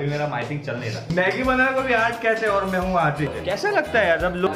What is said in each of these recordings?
मेरा माइथिंग चल नहीं रहा। मैगी बनाने को भी आर्ट कहते हैं और मैं हूँ आर्टिस्ट। कैसा लगता है यार जब लोग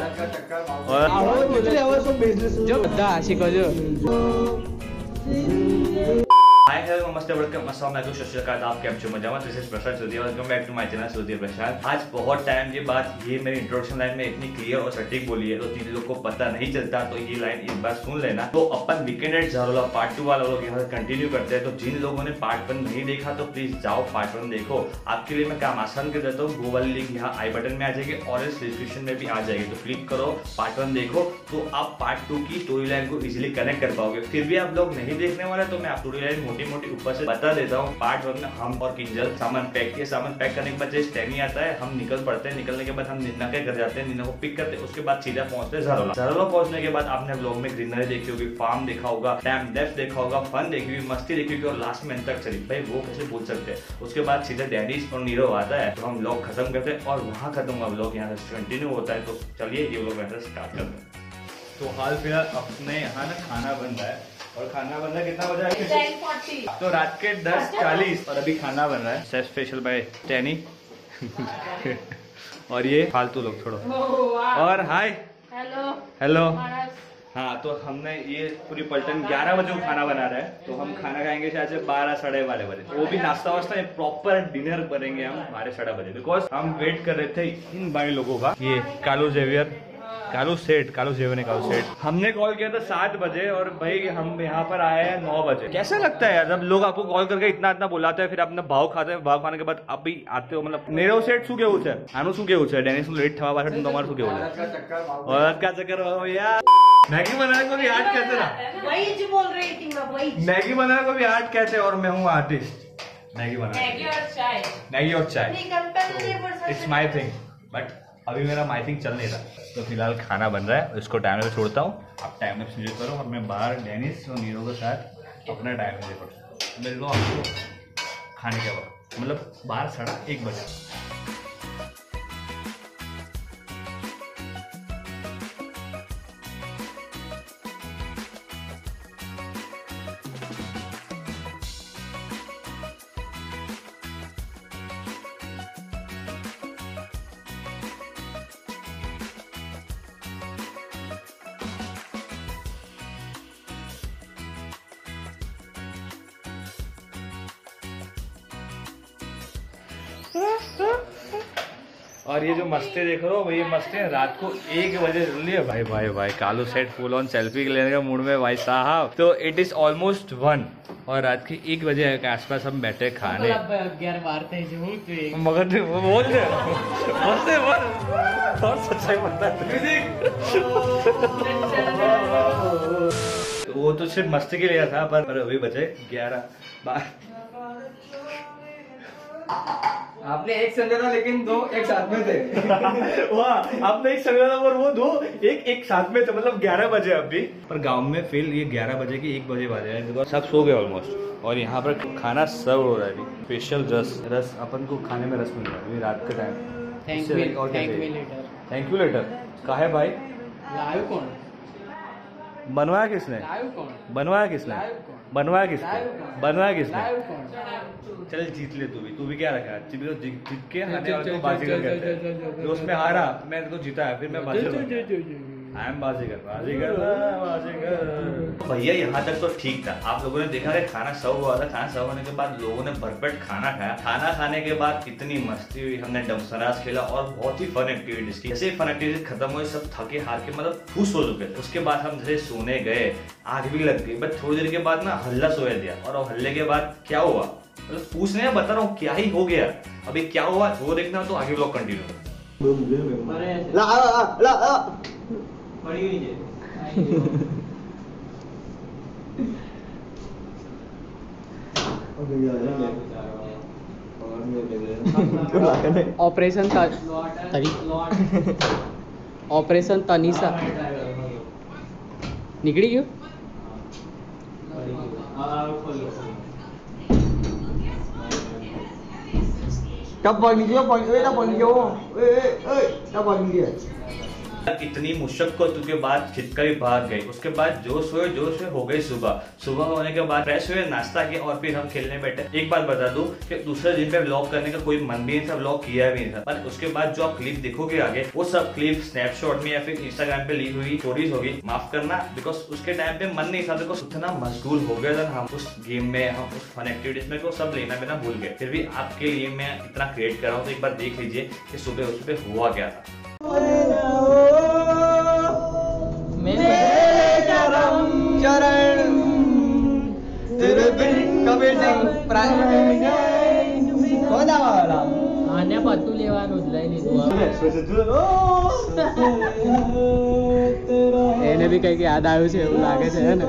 हाय हेलो नमस्ते वेलकम अस्सलाम वालेकुम सत श्री अकाल। आप कैसे हो? मजामा। This is Prasad Chaudhary. Welcome back to my channel Chaudhary Prasad. आज बहुत टाइम के बाद ये मेरी इंट्रोडक्शन लाइन में इतनी क्लियर और सटीक बोली है तो जिन लोगों को पता नहीं चलता तो ये लाइन एक बार सुन लेना। तो अपन वीकेंड एट झारोला पार्ट 2 वाला लोग यहाँ कंटिन्यू करते हैं। तो जिन लोगों ने पार्ट 1 नहीं देखा तो प्लीज जाओ पार्ट 1 देखो। आपके लिए मैं काम आसान कर देता हूँ। वो वाली लिंक यहाँ आई बटन में आ जाएगी और इस डिस्क्रिप्शन में भी आ जाएगी। तो क्लिक करो, पार्ट 1 देखो तो आप पार्ट 2 की स्टोरी लाइन को इजिली कनेक्ट कर पाओगे। फिर भी आप लोग नहीं देखने वाले तो मैं आप स्टोरी लाइन मोटी मोटी ऊपर से बता देता हूँ। पार्ट 1 में हम और किंजल सामान पैक किए। सामान पैक करने के बाद जैसे टैनी आता है हम निकल पड़ते हैं। निकलने के बाद हम नीना के घर जाते हैं, नीना को पिक करते हैं। उसके बाद सीधा पहुंचते हैं झारोला। झारोला पहुंचने के बाद आपने व्लॉग में ग्रीनरी देखी होगी, फार्म देखा होगा, टाइम डेप्थ देखा होगा, फन देखी होगी, मस्ती देखी होगी और लास्ट में तक चली भाई वो कैसे बोल सकते हैं। उसके बाद सीधा डैनिश और नीरव आता है तो हम व्लॉग खत्म करते हैं और वहाँ खत्म हुआ व्लॉग यहाँ से कंटिन्यू होता है। तो चलिए ये व्लॉग यहाँ से स्टार्ट करते हैं। तो हाल फिलहाल अपने यहाँ ना खाना बन रहा है और खाना बन रहा है कितना बजा है? 10:40। तो रात के 10:40 और अभी खाना बन रहा है सेफ स्पेशल बाय टैनी और ये फालतू लोग छोड़ो। और हाय हेलो हेलो। हाँ तो हमने ये पूरी पलटन 11 बजे खाना बना रहा है। तो हम खाना खाएंगे शायद से 12 साढ़े 12 बजे। वो भी नाश्ता वास्ता प्रॉपर डिनर करेंगे हम 12 साढ़े बजे। बिकॉज हम वेट कर रहे थे इन भाई लोगों का। ये कालू जेवियर कालू सेठ हमने कॉल किया था 7 बजे और भाई हम यहाँ पर आए हैं 9 बजे। कैसा लगता है यार जब लोग आपको कॉल करके इतना बुलाते हैं फिर अपना भाव खाते हैं। भाव खाने के बाद आप भी आते हो। मतलब नीरव सेठ शू केવું છે આનું શું કેવું છે ડેનિસ નું લેટ થવા પાછળ તમારું શું કેવું છે? और का चक्कर हो यार। मैगी बनाने को भी आर्ट कहते ना, वही जो बोल रही थी मैं वही। मैगी बनाने को भी आर्ट कहते हैं और मैं हूँ आर्टिस्ट। मैगी और चाय इट्स माई थिंग। बट अभी मेरा माइथिंग चल नहीं रहा तो फिलहाल खाना बन रहा है। इसको टाइम में छोड़ता हूँ, आप टाइम में एंजॉय करो और मैं बाहर डेनिस और नीरो के साथ अपना टाइम में देखो। मिल लो आपको खाने के वक्त मतलब 12:30 बजे। और ये जो मस्ते देख रहे हो ये मस्ते रात को 1 बजे चल रही है। भाई भाई भाई Kalu set full on selfie लेने का मूड में भाई साहब। तो इट इज ऑलमोस्ट 1 और रात के 1 बजे के आसपास हम बैठे खाने। मगर वो बोल दे और सच्चाई बनता है। वो तो सिर्फ मस्ती के लिए था पर अभी बजे 11। आपने एक संगा था लेकिन 2 एक साथ में थे। वाह आपने एक संगा था और वो 2 एक साथ में थे मतलब 11 बजे अभी। पर गांव में फिर ये 11 बजे की 1 बजे बाजे हैं। सब सो गए ऑलमोस्ट और यहाँ पर खाना सर्व हो रहा है अभी। स्पेशल रस अपन को खाने में रस मिल रहा है अभी रात के टाइम। थैंक यू लेटर का है भाई। लाइव कौन बनवाया किसने? चल जीत ले तू भी क्या रखा? जीत के हारने वाले को बाजीगर कहते हैं। जो उसमें हारा मैं तो जीता है फिर मैं बाजीगर। आई एम बाजीगर। भैया यहाँ तक तो ठीक था। आप लोगों ने देखा कि खाना सर्व हुआ था। खाना सर्व होने के बाद लोगों ने भरपेट खाना खाया। खाना खाने के बाद इतनी मस्ती हुई, हमने डमसराज खेला और बहुत ही फन एक्टिविटीज की। जैसे फन एक्टिविटीज खत्म हुई सब थके हार के मतलब खुश हो चुके थे। उसके बाद हम जैसे सोने गए, आग भी लग गई। बट थोड़ी देर के बाद ना हल्ला सोया दिया और हल्ले के बाद क्या हुआ मतलब पूछने बता रहा हूँ क्या ही हो गया। अभी क्या हुआ वो देखना तो आगे ब्लॉग कंटिन्यू। ऑपरेशन तनीसा निकली क्यों? Đập vào mình kia, đập vào mình kia. Ê, đập vào mình kia. इतनी मुशक्कतों के बाद छिटका भी भाग गई। उसके बाद जोश हुए हो गई सुबह होने के बाद फ्रेश हुए, नाश्ता किया और फिर हम खेलने बैठे। एक बात बता दूं कि दूसरे दिन पे व्लॉग करने का कोई मन भी नहीं था, व्लॉग किया भी नहीं था, पर उसके बाद जो आप क्लिप देखोगे आगे वो सब क्लिप स्नैपशॉट में या फिर इंस्टाग्राम पे ली हुई स्टोरीज होगी। माफ करना, बिकॉज उसके टाइम पे मन नहीं था, बिकॉज उतना मशगूल हो गया था हम उस गेम में, हम उस फन एक्टिविटीज में, सब लेना बिना भूल गए। फिर भी आपके लिए मैं इतना क्रिएट कर रहा हूँ, तो एक बार देख लीजिए कि सुबह हुआ क्या था। तेरे बिन कबीर सिंह આને પતું લેવાનું જ લઈ લીધું એને બી કઈક યાદ આવ્યું છે એવું લાગે છે હે ને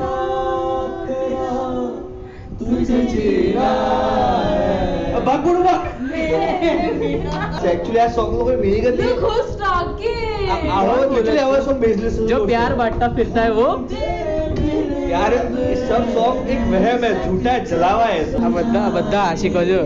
एक्चुअली આ સોંગ નો કોઈ મીનિંગ જ नहीं खुश राके આવો એટલે આવો સોંગ બેઝલેસ जो प्यार बांटता फिरता है वो यार ये सब सॉन्ग एक वहम है, झूठा है, जलावा है। આ બધા આશિકો જો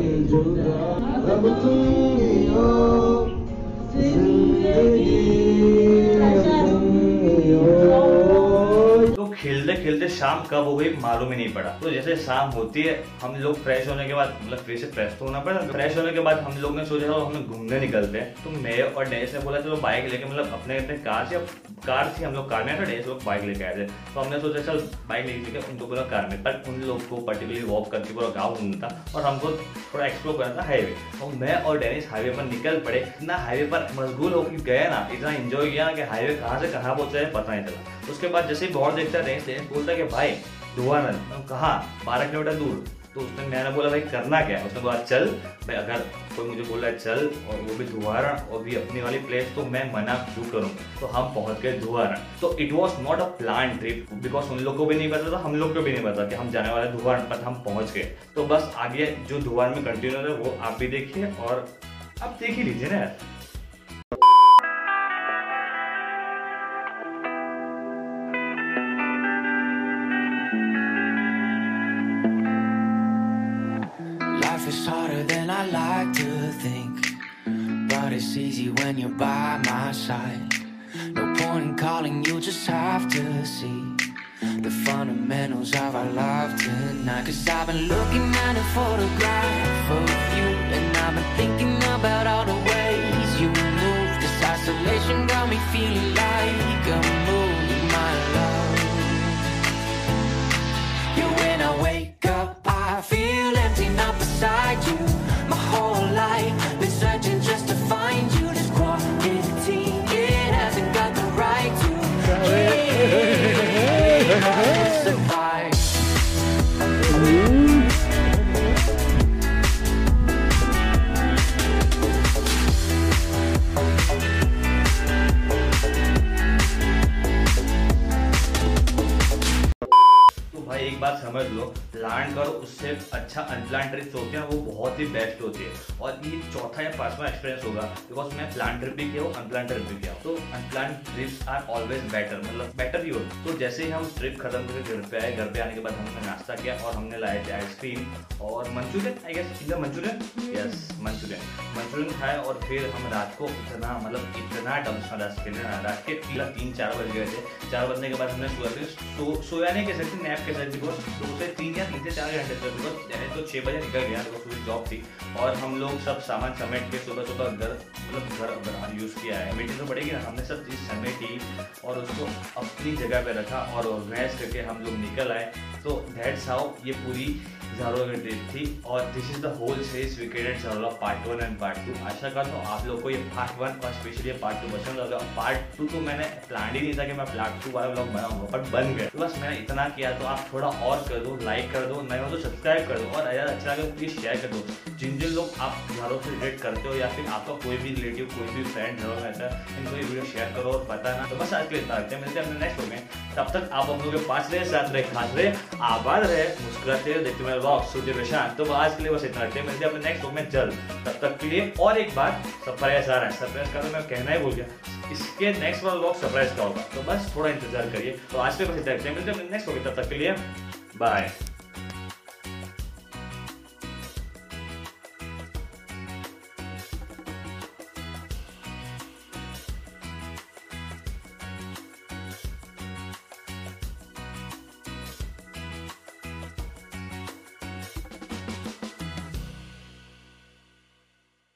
तो खेलते खेलते शाम कब हो गई मालूम ही नहीं पड़ा। तो जैसे शाम होती है, हम लोग फ्रेश होने के बाद, मतलब फिर से फ्रेश तो होना पड़ा, फ्रेश होने के बाद हम लोग ने सोचा चलो हमें घूमने निकलते हैं। तो मैं और डेनिस ने बोला चलो बाइक लेके, मतलब अपने कार थी, हम लोग कार में आए थे, डेनिस लोग बाइक लेके आए थे। तो हमने सोचा चल बाइक लेके उनको बोला कार में, पर उन लोग को पर्टिकुलरली वॉक करके पूरा गाँव घूमना था और हमको थोड़ा एक्सप्लोर करना था हाईवे। तो मैं और डेनिस हाईवे पर निकल पड़े। इतना हाईवे पर मशगूल होकर गए ना, इतना एंजॉय किया कि हाईवे कहाँ से कहाँ पहुंचा है पता नहीं चला। उसके बाद जैसे ही बहुत देखता डेनिस बोलता कि भाई धुआनंद, कहाँ 12 किलोमीटर दूर। तो उसने, मैंने बोला भाई करना क्या है? उसने बोला चल भाई, अगर कोई मुझे बोल रहा है चल और वो भी धुआरण और भी अपनी वाली प्लेस, तो मैं मना क्यों करूँ। तो हम पहुंच गए धुआरण। तो it was not a plan trip, because उन लोग को भी नहीं पता था, हम लोग को भी नहीं पता कि हम जाने वाले धुआरण, पर हम पहुंच गए। तो बस आगे जो धुआरण में कंटिन्यू है वो आप भी देखिए और आप देख ही लीजिए ना यार। It's harder than I like to think, but it's easy when you're by my side. No point in calling, you just have to see the fundamentals of our love tonight. 'Cause I've been looking at a photograph of you, and I've been thinking about all the ways you move. This isolation got me feeling like a moon, my love. Yeah, when I wake up I feel empty, not beside you. My whole life been searching just to find you. This quarantine, it hasn't got the right to survive. एक बात समझ लो, plan करो उससे अच्छा unplanned trips होती हैं, वो बहुत ही बेस्ट होती है। और ये चौथा या पांचवा एक्सपीरियंस होगा, बिकॉज मैं प्लान ट्रिप भी किया हूँ, अनप्लान ट्रिप भी किया हूँ। तो unplanned trips are always better, मतलब बेटर ही होती। तो जैसे ही हम ट्रिप खत्म करके घर पे आए, घर पे आने के बाद हमने नाश्ता किया और हमने लाए थे आइसक्रीम और मंचूरियन, आई गेस इधर मंचूरियन, यस मंचूरियन खाए। और फिर हम रात को इतना डमसा खेले, रात के 3-4 बज गए थे। 4 बजने के बाद हमने सोया नहीं कह सकते, नैप कह सकते, बिकॉज 2 से 3 या 3 से 4 घंटे थे, बिकॉज यानी तो 6 बजे निकल गया, बिकॉज पूरी जॉब थी। और हम लोग सब सामान समेट के सुबह घर यूज़ किया है। मीटिंग तो पड़ेगी ना, हमने सब चीज़ समेटी और उसको अपनी जगह पे रखा और ऑर्गेनाइज करके हम लोग निकल आए। तो दैट्स हाउ ये पूरी ज़ारोला की ट्रिप थी। और this is the whole series weekend ज़ारोला पार्ट 1 एंड पार्ट 2। आशा करता हूँ आप लोग को ये पार्ट 1 और स्पेशली पार्ट 2 पसंद होगा। पार्ट 2 तो मैंने प्लान ही नहीं था कि मैं पार्ट 2 वाला व्लॉग बनाऊंगा, बट बन गया। तो बस मैंने इतना किया, तो आप थोड़ा और कर दो, लाइक कर दो, नए हो तो सब्सक्राइब कर दो और अगर अच्छा लगे प्लीज़ शेयर कर दो। जिन लोग आप ज़ारोला से रिलेट करते हो या फिर आपका कोई भी रिलेटिव, कोई भी फ्रेंड ज़ारोला में रहता है, इनको ये वीडियो शेयर करो और पता ना। तो बस आज के लिए इतना रखते हैं, मिलते हैं अपने नेक्स्ट व्लॉग में। तब तक आप हम लोग के पास रहे, साथ रहे, खास रहे, आबाद रहे, मुस्कुराते रहे, देखते मेरे व्लॉग सूर्य प्रशांत। तो आज के लिए बस इतना रखते हैं, मिलते हैं अपने नेक्स्ट व्लॉग में जल्द। तब तक के लिए और एक बात, सरप्राइज आ रहा है, सरप्राइज का तो मैं कहना ही भूल गया, इसके नेक्स्ट वाला व्लॉग सरप्राइज का होगा, तो बस थोड़ा इंतजार करिए। तो आज के लिए बस इतना रखते हैं, मिलते हैं अपने नेक्स्ट व्लॉग में, तब तक के लिए बाय।